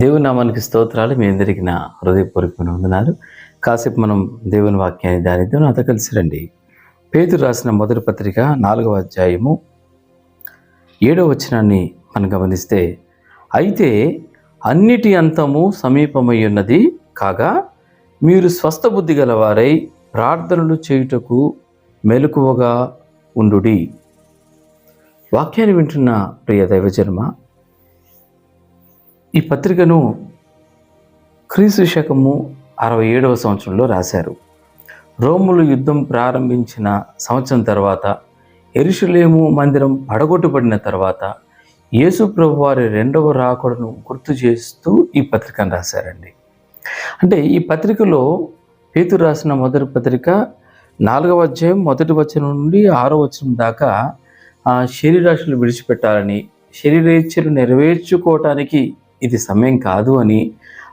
దేవుని నామానికి స్తోత్రాలు. మీ అందరికీ నా హృదయపూర్వకమైన వందనాలు. కాసేపు మనం దేవుని వాక్యాన్ని ధ్యానిద్దాం. నాతో కలిసి రండి. పేతురు రాసిన మొదటి పత్రిక 4వ అధ్యాయము 7వ వచనాన్ని మనం గమనిస్తే, అయితే అన్నిటి అంతము సమీపమై ఉన్నది కాగా మీరు స్వస్థ బుద్ధి గలవారై ప్రార్థనలు చేయుటకు మెలకువగా ఉండుడి. వాక్యాన్ని వింటున్న ప్రియ దైవజన్మ, ఈ పత్రికను క్రీస్తు శకము 67వ సంవత్సరంలో రాశారు. రోములు యుద్ధం ప్రారంభించిన సంవత్సరం తర్వాత, యెరూషలేము మందిరం పడగొట్టబడిన తర్వాత యేసు ప్రభు వారి రెండవ రాకడను గుర్తు చేస్తూ ఈ పత్రికను రాశారండి. అంటే ఈ పత్రికలో పేతురు రాసిన మొదటి పత్రిక 4వ అధ్యాయం 1వ వచనం నుండి 6వ వచనం దాకా శరీరాశలు విడిచిపెట్టాలని, శరీరేచ్ఛలు నెరవేర్చుకోవటానికి ఇది సమయం కాదు అని,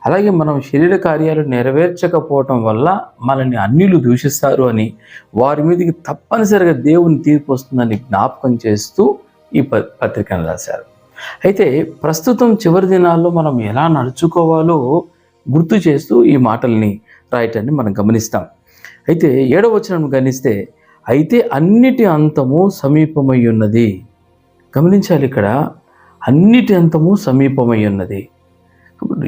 అలాగే మనం శరీర కార్యాలు నెరవేర్చకపోవటం వల్ల మనల్ని అన్యులు దూషిస్తారు అని, వారి మీదకి తప్పనిసరిగా దేవుని తీర్పు వస్తుందని జ్ఞాపకం చేస్తూ ఈ పత్రికను రాశారు. అయితే ప్రస్తుతం చివరి దినాల్లో మనం ఎలా నడుచుకోవాలో గుర్తు చేస్తూ ఈ మాటల్ని రాయటాన్ని మనం గమనిస్తాం. అయితే 7వ వచనం గమనిస్తే, అయితే అన్నిటి అంతము సమీపమై ఉన్నది. గమనించాలి, ఇక్కడ అన్నిటి అంతము సమీపమై ఉన్నది.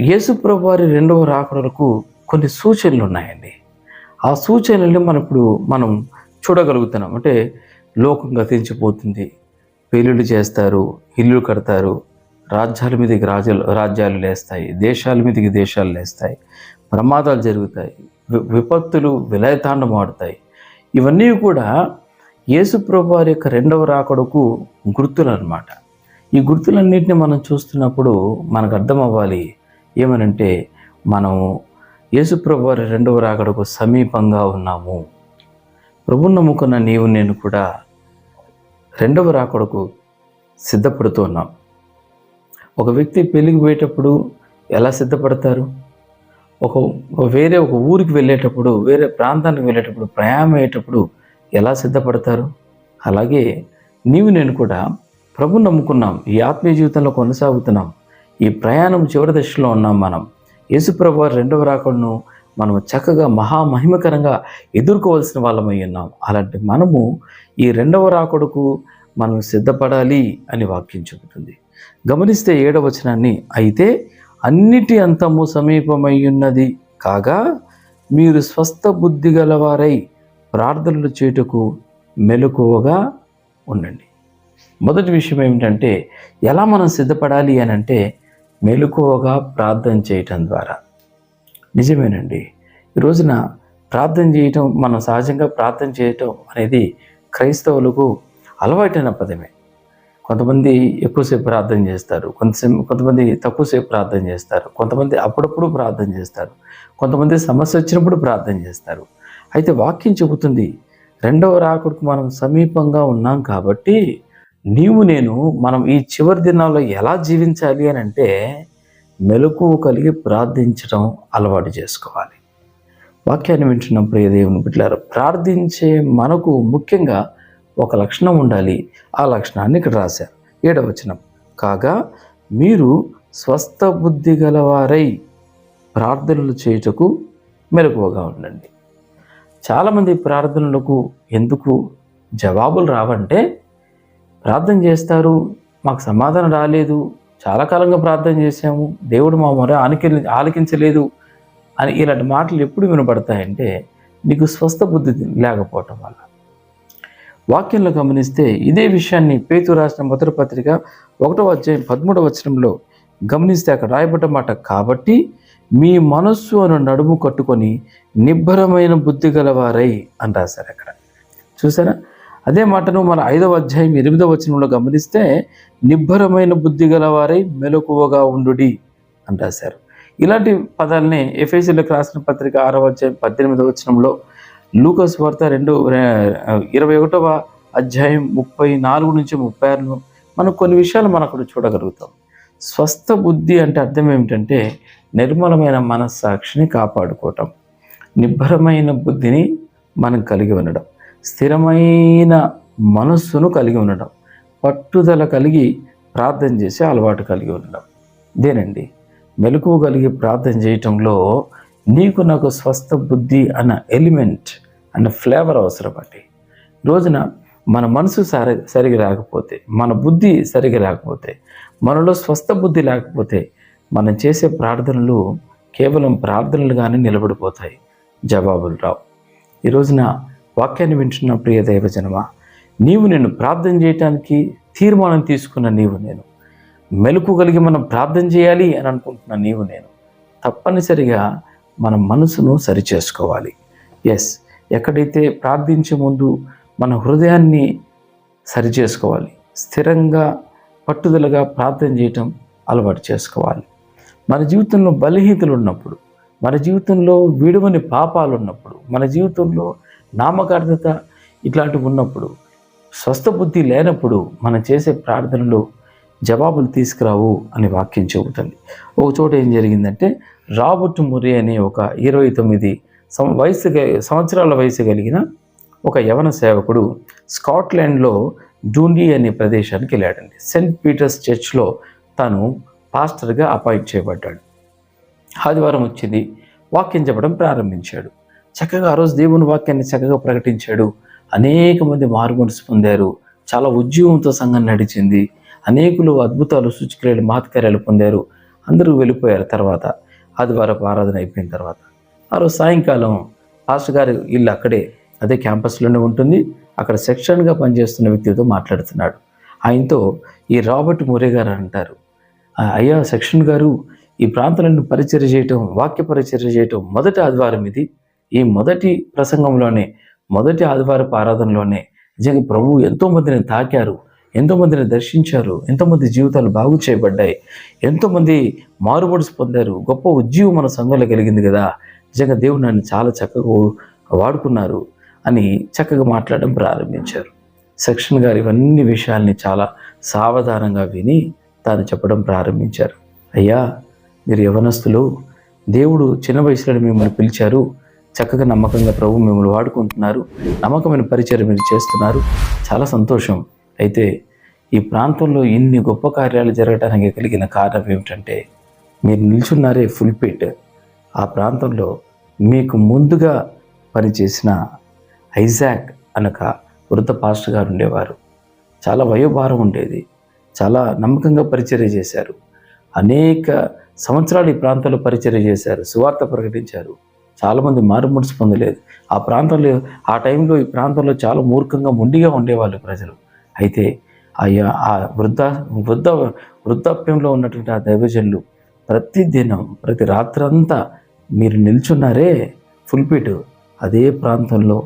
యేసు ప్రభు వారి రెండవ రాకడలకు కొన్ని సూచనలు ఉన్నాయండి. ఆ సూచనల్ని మనం చూడగలుగుతున్నాం. అంటే లోకం గతించిపోతుంది, పెళ్ళిళ్ళు చేస్తారు, ఇల్లు కడతారు, రాజ్యాల మీదకి రాజ్యాలు లేస్తాయి, దేశాల మీదకి దేశాలు లేస్తాయి, ప్రమాదాలు జరుగుతాయి, విపత్తులు విలయతాండమాడుతాయి. ఇవన్నీ కూడా యేసు ప్రభు వారి యొక్క రెండవ రాకడకు గుర్తులు అన్నమాట. ఈ గుర్తులన్నింటినీ మనం చూస్తున్నప్పుడు మనకు అర్థం అవ్వాలి ఏమనంటే, మనం యేసుప్రభు వారి రెండవ రాకడకు సమీపంగా ఉన్నాము. ప్రభువు నమ్ముకున్న నీవు నేను కూడా రెండవ రాకడకు సిద్ధపడుతూ ఉన్నాం. ఒక వ్యక్తి పెళ్ళికి పోయేటప్పుడు ఎలా సిద్ధపడతారు? వేరే ఒక ఊరికి వెళ్ళేటప్పుడు, వేరే ప్రాంతానికి వెళ్ళేటప్పుడు, ప్రయాణం అయ్యేటప్పుడు ఎలా సిద్ధపడతారు? అలాగే నీవు నేను కూడా ప్రభు నమ్ముకున్నాం, ఈ ఆత్మీయ జీవితంలో కొనసాగుతున్నాం, ఈ ప్రయాణం చివరి దశలో ఉన్నాం. మనం యేసుప్రభు వారి రెండవ రాకడను మనం చక్కగా మహామహిమకరంగా ఎదుర్కోవాల్సిన వాళ్ళమై ఉన్నాం. అలాంటి మనము ఈ రెండవ రాకడకు మనం సిద్ధపడాలి అని వాక్యం చెబుతుంది. గమనిస్తే 7వ వచనాన్ని, అయితే అన్నిటి అంతము సమీపమై ఉన్నది కాగా మీరు స్వస్థ బుద్ధి గలవారై ప్రార్థనలు చేయుటకు మెలకువగా ఉండండి. మొదటి విషయం ఏమిటంటే, ఎలా మనం సిద్ధపడాలి అని అంటే, మెలకువగా ప్రార్థన చేయటం ద్వారా. నిజమేనండి, ఈ రోజున ప్రార్థన చేయటం, మనం సహజంగా ప్రార్థన చేయటం అనేది క్రైస్తవులకు అలవాటైన పదమే. కొంతమంది ఎక్కువసేపు ప్రార్థన చేస్తారు, కొంతమంది తక్కువసేపు ప్రార్థన చేస్తారు, కొంతమంది అప్పుడప్పుడు ప్రార్థన చేస్తారు, కొంతమంది సమస్య వచ్చినప్పుడు ప్రార్థన చేస్తారు. అయితే వాక్యం చెబుతుంది, రెండవ రాకడకు మనం సమీపంగా ఉన్నాం కాబట్టి నీవు నేను మనం ఈ చివరి దినాల్లో ఎలా జీవించాలి అని అంటే, మెలకువ కలిగి ప్రార్థించడం అలవాటు చేసుకోవాలి. వాక్యాన్ని వింటున్న ప్రియ దేవుని బిడ్డలారా, ప్రార్థించే మనకు ముఖ్యంగా ఒక లక్షణం ఉండాలి. ఆ లక్షణాన్ని ఇక్కడ రాశారు. 7వ వచనం, కాగా మీరు స్వస్థ బుద్ధి గలవారై ప్రార్థనలు చేయుటకు మెలకువగా ఉండండి. చాలామంది ప్రార్థనలకు ఎందుకు జవాబులు రావంటే, ప్రార్థన చేస్తారు, మాకు సమాధానం రాలేదు, చాలా కాలంగా ప్రార్థన చేశాము, దేవుడు మా మొర ఆలకించలేదు అని ఇలాంటి మాటలు ఎప్పుడు వినపడతాయంటే, నీకు స్వస్థ బుద్ధి లేకపోవటం వల్ల. వాక్యంలో గమనిస్తే ఇదే విషయాన్ని పేతురు రాసిన మొదటి పత్రిక 1వ అధ్యాయం 13వ వచనంలో గమనిస్తే అక్కడ రాయబడ్డ మాట, కాబట్టి మీ మనస్సు అను నడుము కట్టుకొని నిబ్బరమైన బుద్ధి గలవారై అని రాశారు అక్కడ. చూసారా? అదే మాటను మన 5వ అధ్యాయం 8వ వచనంలో గమనిస్తే, నిబ్బరమైన బుద్ధి గలవారై మెలకువగా ఉండుడి అని రాశారు. ఇలాంటి పదాలనే ఎఫెసీయులకు రాసిన పత్రిక 6వ అధ్యాయం 18వ వచనంలో, లూకా సువార్త 21వ అధ్యాయం 34 నుంచి 36 మనం కొన్ని విషయాలు మనం అక్కడ చూడగలుగుతాం. స్వస్థ బుద్ధి అంటే అర్థం ఏమిటంటే, నిర్మలమైన మనస్సాక్షిని కాపాడుకోవటం, నిబ్బరమైన బుద్ధిని మనం కలిగి ఉండడం, స్థిరమైన మనస్సును కలిగి ఉండడం, పట్టుదల కలిగి ప్రార్థన చేసే అలవాటు కలిగి ఉండడం. ఇదేనండి మెలకువ కలిగి ప్రార్థన చేయటంలో నీకు నాకు స్వస్థ బుద్ధి అన్న ఎలిమెంట్ అన్న ఫ్లేవర్ అవసరం అండి. రోజున మన మనసు సరిగా రాకపోతే, మన బుద్ధి సరిగా రాకపోతే, మనలో స్వస్థ బుద్ధి లేకపోతే మనం చేసే ప్రార్థనలు కేవలం ప్రార్థనలుగానే నిలబడిపోతాయి, జవాబులు రావు. ఈ రోజున వాక్యాన్ని వింటున్న ప్రియ దైవజనమా, నీవు నేను ప్రార్థన చేయటానికి తీర్మానం తీసుకున్న నీవు నేను, మెలకు కలిగి మనం ప్రార్థన చేయాలి అని అనుకుంటున్న నీవు నేను, తప్పనిసరిగా మన మనసును సరిచేసుకోవాలి. ఎస్, ఎక్కడైతే ప్రార్థించే ముందు మన హృదయాన్ని సరిచేసుకోవాలి, స్థిరంగా పట్టుదలగా ప్రార్థన చేయటం అలవాటు చేసుకోవాలి. మన జీవితంలో బలహీనతలు ఉన్నప్పుడు, మన జీవితంలో విడువని పాపాలు ఉన్నప్పుడు, మన జీవితంలో నామకార్థత ఇట్లాంటివి ఉన్నప్పుడు, స్వస్థ బుద్ధి లేనప్పుడు మనం చేసే ప్రార్థనలు జవాబులు తీసుకురావు అని వాక్యం చెబుతుంది. ఒక చోట ఏం జరిగిందంటే, రాబర్ట్ మురే అనే ఒక 29 సంవత్సరాల వయసు కలిగిన ఒక యవన సేవకుడు స్కాట్లాండ్లో డూండీ అనే ప్రదేశానికి వెళ్ళాడండి. సెయింట్ పీటర్స్ చర్చ్లో తను పాస్టర్గా అపాయింట్ చేయబడ్డాడు. ఆదివారం వచ్చింది, వాక్యం చెప్పడం ప్రారంభించాడు. చక్కగా ఆ రోజు దేవుని వాక్యాన్ని చక్కగా ప్రకటించాడు. అనేక మంది మారుమనసు పొందారు. చాలా ఉద్యమంతో సంఘం నడిచింది. అనేకులు అద్భుతాలు, సూచక్రియలు, మహత్కార్యాలు పొందారు. అందరూ వెళ్ళిపోయారు. తర్వాత ఆదివారపు ఆరాధన అయిపోయిన తర్వాత ఆ రోజు సాయంకాలం పాస్టర్ గారి ఇల్లు అక్కడే, అదే క్యాంపస్లోనే ఉంటుంది. అక్కడ సెక్షన్గా పనిచేస్తున్న వ్యక్తితో మాట్లాడుతున్నాడు. ఆయనతో ఈ రాబర్ట్ మురే గారు అంటారు, అయ్యా సెక్షన్ గారు, ఈ ప్రాంతాలను పరిచర్య చేయటం, వాక్య పరిచర్య చేయటం మొదటి ఆదివారం ఇది. ఈ మొదటి ప్రసంగంలోనే, మొదటి ఆదివారపు ఆరాధనలోనే నిజంగా ప్రభువు ఎంతోమందిని తాకారు, ఎంతోమందిని దర్శించారు, ఎంతోమంది జీవితాలు బాగు చేయబడ్డాయి, ఎంతోమంది మారుమనసు పొందారు, గొప్ప ఉద్యమం మన సంఘంలో కలిగింది కదా, నిజంగా దేవుడు నన్ను చాలా చక్కగా వాడుకున్నారు అని చక్కగా మాట్లాడడం ప్రారంభించారు. సెక్షన్ గారు ఇవన్నీ విషయాల్ని చాలా సావధానంగా విని తాను చెప్పడం ప్రారంభించారు. అయ్యా, మీరు యవనస్తులు, దేవుడు చిన్న వయసులో మిమ్మల్ని పిలిచారు, చక్కగా నమ్మకంగా ప్రభు మిమ్మల్ని వాడుకుంటున్నారు, నమ్మకమైన పరిచయం మీరు చేస్తున్నారు, చాలా సంతోషం. అయితే ఈ ప్రాంతంలో ఇన్ని గొప్ప కార్యాలు జరగడానికి కలిగిన కారణం ఏమిటంటే, మీరు నిల్చున్నారే ఫుల్పిట్, ఆ ప్రాంతంలో మీకు ముందుగా పనిచేసిన ఐజాక్ అనక వృద్ధ పాస్టర్ గారు ఉండేవారు. చాలా వయోభారం ఉండేది. చాలా నమ్మకంగా పరిచర్య చేశారు. అనేక సంవత్సరాలు ఈ ప్రాంతంలో పరిచర్య చేశారు, సువార్త ప్రకటించారు. చాలామంది మారుమనసు పొందలేదు. ఆ ప్రాంతంలో, ఆ టైంలో ఈ ప్రాంతంలో చాలా మూర్ఖంగా మొండిగా ఉండేవాళ్ళు ప్రజలు. అయితే అయ్యా, ఆ వృద్ధాప్యంలో ఉన్నటువంటి ఆ దైవజనులు ప్రతిదినం, ప్రతి రాత్రంతా మీరు నిల్చున్నారే ఫుల్పిట్, అదే ప్రాంతంలో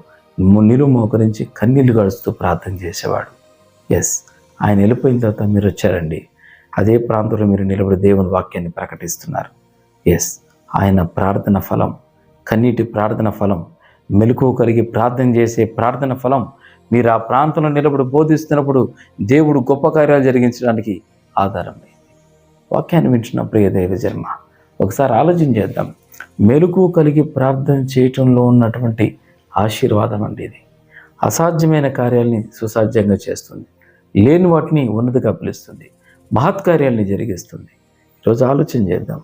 నిలువు మోకరించి కన్నీళ్లు గడుస్తూ ప్రార్థన చేసేవాడు. ఎస్, ఆయన వెళ్ళిపోయిన తర్వాత మీరు వచ్చారండి, అదే ప్రాంతంలో మీరు నిలబడి దేవుని వాక్యాన్ని ప్రకటిస్తున్నారు. ఎస్, ఆయన ప్రార్థన ఫలం, కన్నీటి ప్రార్థన ఫలం, మెలకువ కలిగి ప్రార్థన చేసే ప్రార్థన ఫలం, మీరు ఆ ప్రాంతంలో నిలబడి బోధిస్తున్నప్పుడు దేవుడు గొప్ప కార్యాలు జరిగించడానికి ఆధారమైంది. వాక్యాన్ని వింటున్న ప్రియ దైవజన్మ, ఒకసారి ఆలోచన చేద్దాం. మెలకువ కలిగి ప్రార్థన చేయటంలో ఉన్నటువంటి ఆశీర్వాదం అండి ఇది. అసాధ్యమైన కార్యాలని సుసాధ్యంగా చేస్తుంది, లేని వాటిని ఉన్నతిగా పిలుస్తుంది, మహత్కార్యాలని జరిగిస్తుంది. ఈరోజు ఆలోచన చేద్దాం.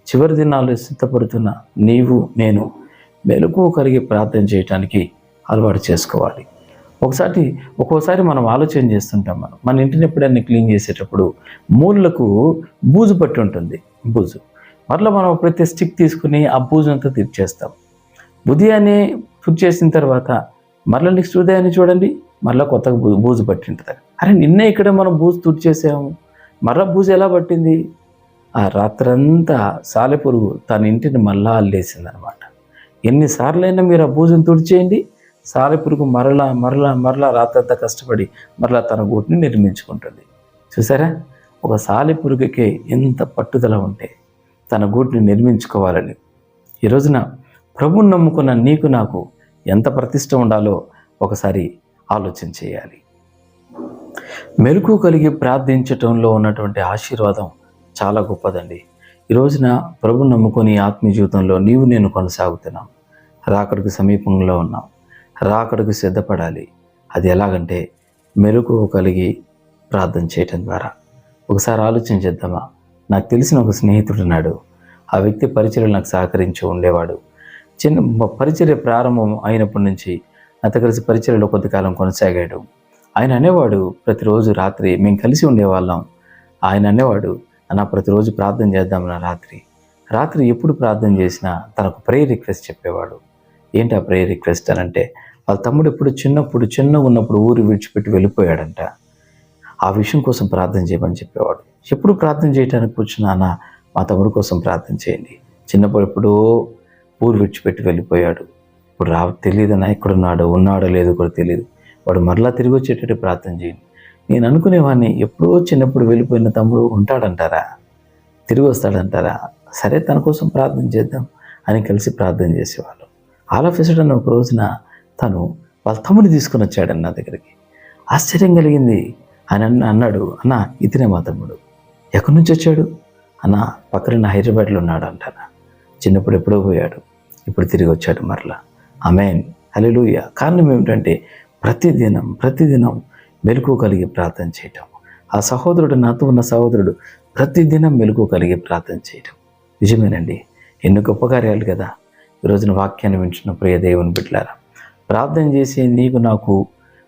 చివరి దినాలు సిద్ధపడుతున్న నీవు నేను మెలకువ కలిగి ప్రార్థన చేయటానికి అలవాటు చేసుకోవాలి. ఒక్కోసారి మనం ఆలోచన చేస్తుంటాం. మన ఇంటిని ఎప్పుడైనా క్లీన్ చేసేటప్పుడు మూలకు బూజు పట్టి ఉంటుంది. బూజు మరలా మనం ప్రతి స్టిక్ తీసుకుని ఆ బూజునంతా తీర్చేస్తాం. ఉదయాన్నే పూర్తి చేసిన తర్వాత మరలా నెక్స్ట్ ఉదయాన్నే చూడండి, మరలా కొత్తగా బూజు పట్టి ఉంటుంది. అరే, నిన్నే ఇక్కడ మనం బూజు తుడిచేసాము, మరలా బూజు ఎలా పట్టింది? ఆ రాత్రంతా సాలెపురుగు తన ఇంటిని మరలా అల్లేసింది అనమాట. ఎన్నిసార్లైనా మీరు ఆ బూజును తుడిచేయండి, సాలెపురుగు మరలా రాత్రంతా కష్టపడి మరలా తన గూటిని నిర్మించుకుంటుంది. చూసారా, ఒక సాలెపురుగుకి ఎంత పట్టుదల ఉంటే తన గూటిని నిర్మించుకోవాలని. ఈ రోజున ప్రభువుని నమ్ముకున్న నీకు నాకు ఎంత ప్రతిష్ట ఉండాలో ఒకసారి ఆలోచన చేయాలి. మెలకువ కలిగి ప్రార్థించటంలో ఉన్నటువంటి ఆశీర్వాదం చాలా గొప్పదండి. ఈ రోజున ప్రభువుని నమ్ముకొని ఆత్మీయ జీవితంలో నీవు నేను కొనసాగుతున్నాం. రాకడకు సమీపంలో ఉన్నాం. రాకడకు సిద్ధపడాలి. అది ఎలాగంటే మెలకువ కలిగి ప్రార్థన చేయటం ద్వారా. ఒకసారి ఆలోచన చేద్దామా? నాకు తెలిసిన ఒక స్నేహితుడు ఉన్నాడు. ఆ వ్యక్తి పరిచర్యలు నాకు సహకరించి ఉండేవాడు. పరిచర్య ప్రారంభం అయినప్పటి నుంచి నాతో కలిసి పరిచర్యలో కొద్దికాలం కొనసాగాడు. ఆయన అనేవాడు, ప్రతిరోజు రాత్రి మేము కలిసి ఉండేవాళ్ళం. ఆయన అనేవాడు, అన్న ప్రతిరోజు ప్రార్థన చేద్దామన్న రాత్రి ఎప్పుడు ప్రార్థన చేసినా తనకు ప్రేయర్ రిక్వెస్ట్ చెప్పేవాడు. ఏంటి ఆ ప్రేయర్ రిక్వెస్ట్ అని అంటే, వాళ్ళ తమ్ముడు చిన్నగా ఉన్నప్పుడు ఊరు విడిచిపెట్టి వెళ్ళిపోయాడంట. ఆ విషయం కోసం ప్రార్థన చేయమని చెప్పేవాడు. ఎప్పుడు ప్రార్థన చేయడానికి కూర్చున్నా, అన్న మా తమ్ముడు కోసం ప్రార్థన చేయండి, చిన్నప్పుడు ఎప్పుడో ఊరు విడిచిపెట్టి వెళ్ళిపోయాడు, ఇప్పుడు తెలియదన్నా ఉన్నాడో లేదో కూడా తెలియదు, వాడు మరలా తిరిగి వచ్చేటట్టు ప్రార్థన చేయండి. నేను అనుకునేవాడిని, ఎప్పుడో చిన్నప్పుడు వెళ్ళిపోయిన తమ్ముడు ఉంటాడంటారా, తిరిగి వస్తాడంటారా, సరే తన కోసం ప్రార్థన చేద్దాం అని కలిసి ప్రార్థన చేసేవాళ్ళు. ఆలోచించడం ఒక రోజున తను వాళ్ళ తమ్ముడిని తీసుకుని వచ్చాడన్న నా దగ్గరికి. ఆశ్చర్యం కలిగింది. ఆయన అన్నాడు, అన్న ఇతనే మా తమ్ముడు. ఎక్కడి నుంచి వచ్చాడు అన్న? పక్కన హైదరాబాద్లో ఉన్నాడు అంటారా. చిన్నప్పుడు ఎప్పుడో పోయాడు, ఇప్పుడు తిరిగి వచ్చాడు మరలా. ఆమేన్, హల్లెలూయా. కారణం ఏమిటంటే ప్రతిదినం మెలకువ కలిగి ప్రార్థన చేయటం. ఆ సహోదరుడు, నాతో ఉన్న సహోదరుడు ప్రతిదినం మెలకువ కలిగి ప్రార్థన చేయటం. నిజమేనండి, ఎన్ని గొప్ప కార్యాలు కదా. ఈరోజున వాక్యాన్ని వింటున్న ప్రియ దేవుని బిడ్డలారా, ప్రార్థన చేసే నీకు నాకు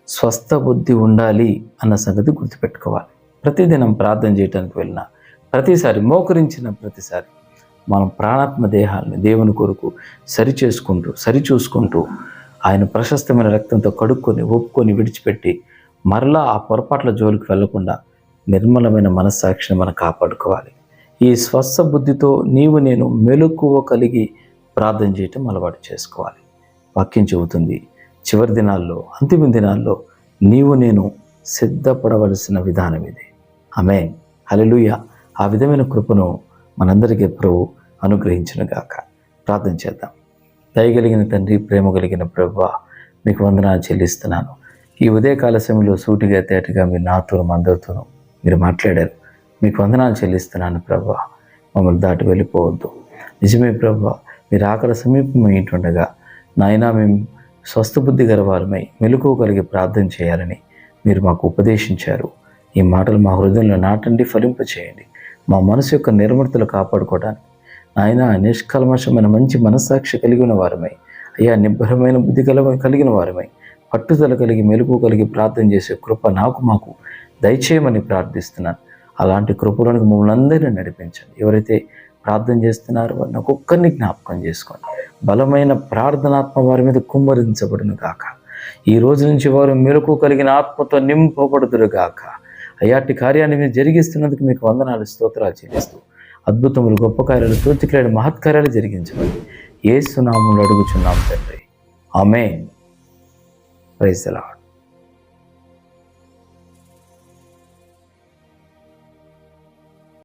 స్వస్థ బుద్ధి ఉండాలి అన్న సంగతి గుర్తుపెట్టుకోవాలి. ప్రతిదినం ప్రార్థన చేయడానికి వెళ్ళిన ప్రతిసారి, మోకరించిన ప్రతిసారి మనం ప్రాణాత్మ దేహాన్ని దేవుని కొరకు సరిచూసుకుంటూ ఆయన ప్రశస్తమైన రక్తంతో కడుక్కొని ఒప్పుకొని విడిచిపెట్టి మరలా ఆ పొరపాట్ల జోలికి వెళ్లకుండా నిర్మలమైన మనస్సాక్షిని మనం కాపాడుకోవాలి. ఈ స్వస్థ బుద్ధితో నేను మెలకువ కలిగి ప్రార్థన చేయటం అలవాటు చేసుకోవాలి. వాక్యం చెబుతుంది, చివరి దినాల్లో, అంతిమ దినాల్లో నేను సిద్ధపడవలసిన విధానం ఇది. ఆమేన్, హల్లెలూయా. ఆ విధమైన కృపను మనందరికీ ప్రభు అనుగ్రహించునుగాక. ప్రార్థన చేద్దాం. దయగలిగిన తండ్రి, ప్రేమ కలిగిన ప్రభువా, మీకు వందనాలు చెల్లిస్తున్నాను. ఈ ఉదయకాల సమయంలో సూటిగా తేటగా మీరు నాతోనూ అందరితోనూ మీరు మాట్లాడారు. మీకు వందనాలు చెల్లిస్తున్నాను ప్రభువా. మమ్మల్ని దాటి వెళ్ళిపోవద్దు. నిజమే ప్రభువా, మీరు ఆకలి సమీపమైంటుండగా నాయనా మేము స్వస్థబుద్ధి గలవారమై మెలకువ కలిగి ప్రార్థన చేయాలని మీరు మాకు ఉపదేశించారు. ఈ మాటలు మా హృదయంలో నాటండి, ఫలింపచేయండి. మా మనసు యొక్క నిర్మలతలు కాపాడుకోవడానికి నాయన నిష్కల్మషమైన మంచి మనస్సాక్షి కలిగిన వారమై, అయ్యా నిబ్బరమైన బుద్ధి కలిగిన వారమై, పట్టుదల కలిగి మెలకువ కలిగి ప్రార్థన చేసే కృప మాకు దయచేయమని ప్రార్థిస్తున్నాను. అలాంటి కృపలోనికి మమ్మల్ని అందరినీ నడిపించండి. ఎవరైతే ప్రార్థన చేస్తున్నారో వారిని ఒక్కొక్కరిని జ్ఞాపకం చేసుకోండి. బలమైన ప్రార్థనాత్మ వారి మీద కుమ్మరించబడును గాక. ఈ రోజు నుంచి వారు మెలకువ కలిగిన ఆత్మతో నింపబడుదురు గాక. అయాటి కార్యాన్ని మీరు జరిగిస్తున్నందుకు మీకు వందనాలు, స్తోత్రాలు చెల్లిస్తూ అద్భుతములు, గొప్ప కార్యాలు, సూచక్రియలు, మహత్కార్యాలు జరిగించమని యేసు నామములో అడుగుచున్నాము తండ్రి. ఆమేన్. Praise the lord.